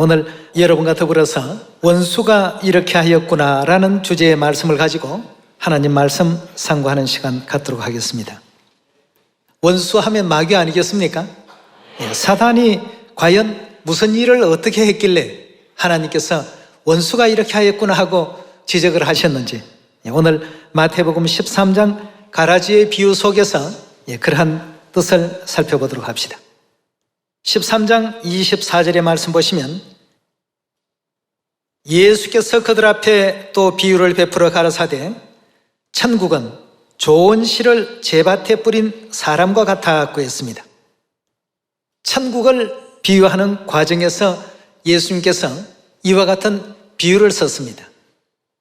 오늘 여러분과 더불어서 원수가 이렇게 하였구나 라는 주제의 말씀을 가지고 하나님 말씀 상고하는 시간 갖도록 하겠습니다. 원수하면 마귀 아니겠습니까? 사단이 과연 무슨 일을 어떻게 했길래 하나님께서 원수가 이렇게 하였구나 하고 지적을 하셨는지, 오늘 마태복음 13장 가라지의 비유 속에서 그러한 뜻을 살펴보도록 합시다. 13장 24절의 말씀 보시면, 예수께서 그들 앞에 또 비유를 베풀어 가라사대 천국은 좋은 씨를 제밭에 뿌린 사람과 같았고 했습니다. 천국을 비유하는 과정에서 예수님께서 이와 같은 비유를 썼습니다.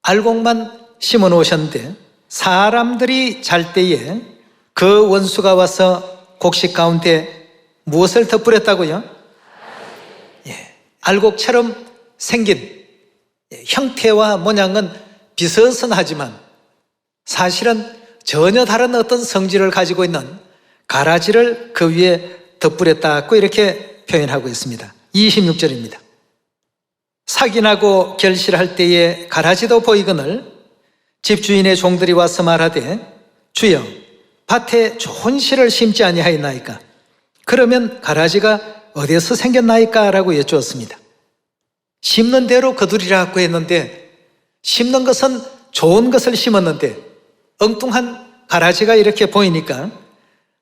알곡만 심어 놓으셨는데 사람들이 잘 때에 그 원수가 와서 곡식 가운데 무엇을 덧뿌렸다고요? 알곡처럼 생긴 형태와 모양은 비슷하지만 사실은 전혀 다른 어떤 성질을 가지고 있는 가라지를 그 위에 덧뿌렸다고 이렇게 표현하고 있습니다. 26절입니다. 삭인하고 결실할 때에 가라지도 보이거늘 집주인의 종들이 와서 말하되 주여 밭에 좋은 씨를 심지 아니하였나이까? 그러면 가라지가 어디서 생겼나이까? 라고 여쭈었습니다. 심는 대로 거두리라고 했는데 심는 것은 좋은 것을 심었는데 엉뚱한 가라지가 이렇게 보이니까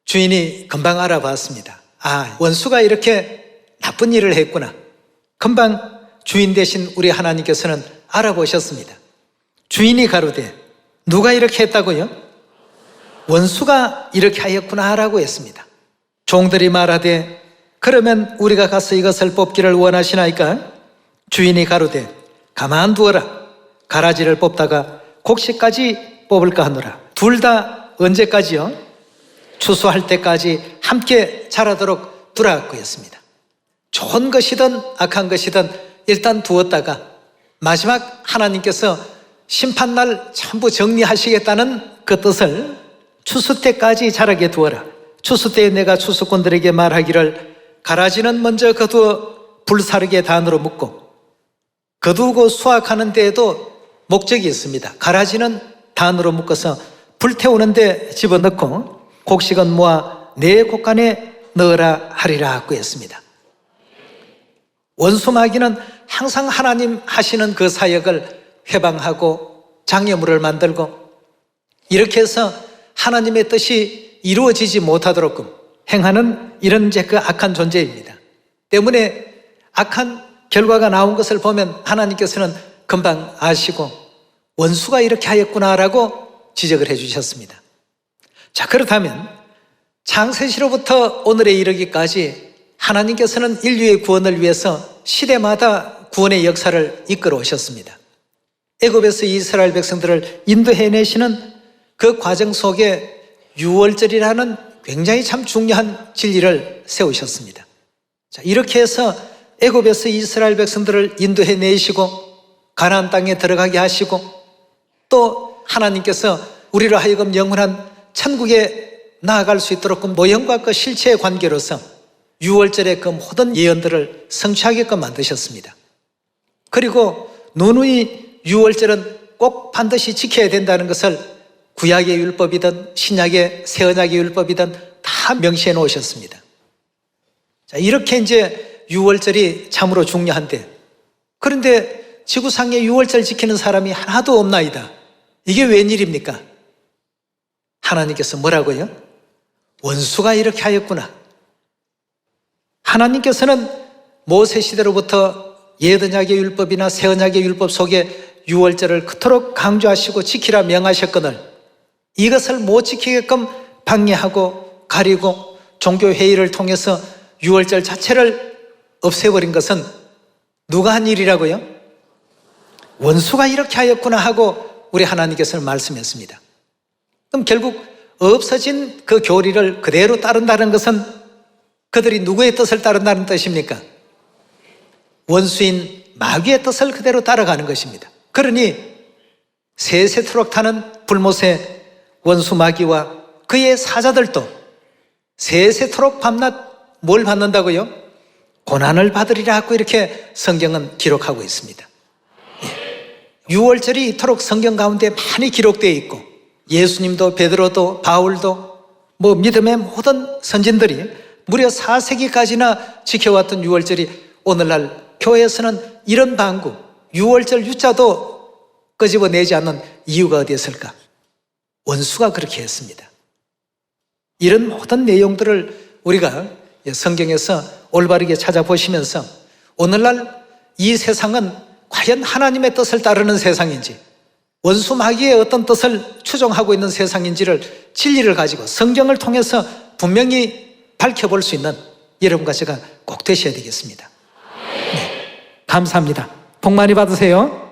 주인이 금방 알아봤습니다. 아, 원수가 이렇게 나쁜 일을 했구나. 금방 주인 대신 우리 하나님께서는 알아보셨습니다. 주인이 가로되 누가 이렇게 했다고요? 원수가 이렇게 하였구나 라고 했습니다. 종들이 말하되 그러면 우리가 가서 이것을 뽑기를 원하시나이까? 주인이 가로되 가만두어라. 가라지를 뽑다가 곡식까지 뽑을까 하노라. 둘 다 언제까지요? 추수할 때까지 함께 자라도록 두라고 했습니다. 좋은 것이든 악한 것이든 일단 두었다가 마지막 하나님께서 심판날 전부 정리하시겠다는 그 뜻을 추수 때까지 자라게 두어라. 추수 때에 내가 추수꾼들에게 말하기를 가라지는 먼저 거두어 불사르게 단으로 묶고 거두고 수확하는 데에도 목적이 있습니다. 가라지는 단으로 묶어서 불태우는 데 집어넣고 곡식은 모아 내 곡간에 넣으라 하리라고 했습니다. 원수 마귀는 항상 하나님 하시는 그 사역을 회방하고 장애물을 만들고 이렇게 해서 하나님의 뜻이 이루어지지 못하도록끔 행하는 이런 그 악한 존재입니다. 때문에 악한 결과가 나온 것을 보면 하나님께서는 금방 아시고 원수가 이렇게 하였구나라고 지적을 해주셨습니다. 자, 그렇다면 창세시로부터 오늘에 이르기까지 하나님께서는 인류의 구원을 위해서 시대마다 구원의 역사를 이끌어 오셨습니다. 애굽에서 이스라엘 백성들을 인도해내시는 그 과정 속에 유월절이라는 굉장히 참 중요한 진리를 세우셨습니다. 자, 이렇게 해서 애굽에서 이스라엘 백성들을 인도해내시고 가나안 땅에 들어가게 하시고 또 하나님께서 우리로 하여금 영원한 천국에 나아갈 수 있도록 모형과 그 실체의 관계로서 유월절의 그 모든 예언들을 성취하게끔 만드셨습니다. 그리고 누누이 유월절은 꼭 반드시 지켜야 된다는 것을 구약의 율법이든 신약의 새 언약의 율법이든 다 명시해 놓으셨습니다. 자, 이렇게 이제 유월절이 참으로 중요한데, 그런데 지구상에 유월절 지키는 사람이 하나도 없나이다. 이게 웬일입니까? 하나님께서 뭐라고요? 원수가 이렇게 하였구나. 하나님께서는 모세 시대로부터 옛 언약의 율법이나 새 언약의 율법 속에 유월절을 그토록 강조하시고 지키라 명하셨거늘 이것을 못 지키게끔 방해하고 가리고 종교회의를 통해서 유월절 자체를 없애버린 것은 누가 한 일이라고요? 원수가 이렇게 하였구나 하고 우리 하나님께서는 말씀했습니다. 그럼 결국 없어진 그 교리를 그대로 따른다는 것은 그들이 누구의 뜻을 따른다는 뜻입니까? 원수인 마귀의 뜻을 그대로 따라가는 것입니다. 그러니 세세토록 타는 불못의 원수 마귀와 그의 사자들도 세세토록 밤낮 뭘 받는다고요? 고난을 받으리라고 이렇게 성경은 기록하고 있습니다. 6월절이 이토록 성경 가운데 많이 기록되어 있고 예수님도 베드로도 바울도 믿음의 모든 선진들이 무려 4세기까지나 지켜왔던 6월절이 오늘날 교회에서는 이런 방구 6월절 유자도 끄집어내지 않는 이유가 어디 있을까? 원수가 그렇게 했습니다. 이런 모든 내용들을 우리가 성경에서 올바르게 찾아보시면서 오늘날 이 세상은 과연 하나님의 뜻을 따르는 세상인지 원수 마귀의 어떤 뜻을 추종하고 있는 세상인지를 진리를 가지고 성경을 통해서 분명히 밝혀볼 수 있는 여러분과 제가 꼭 되셔야 되겠습니다. 네, 감사합니다. 복 많이 받으세요.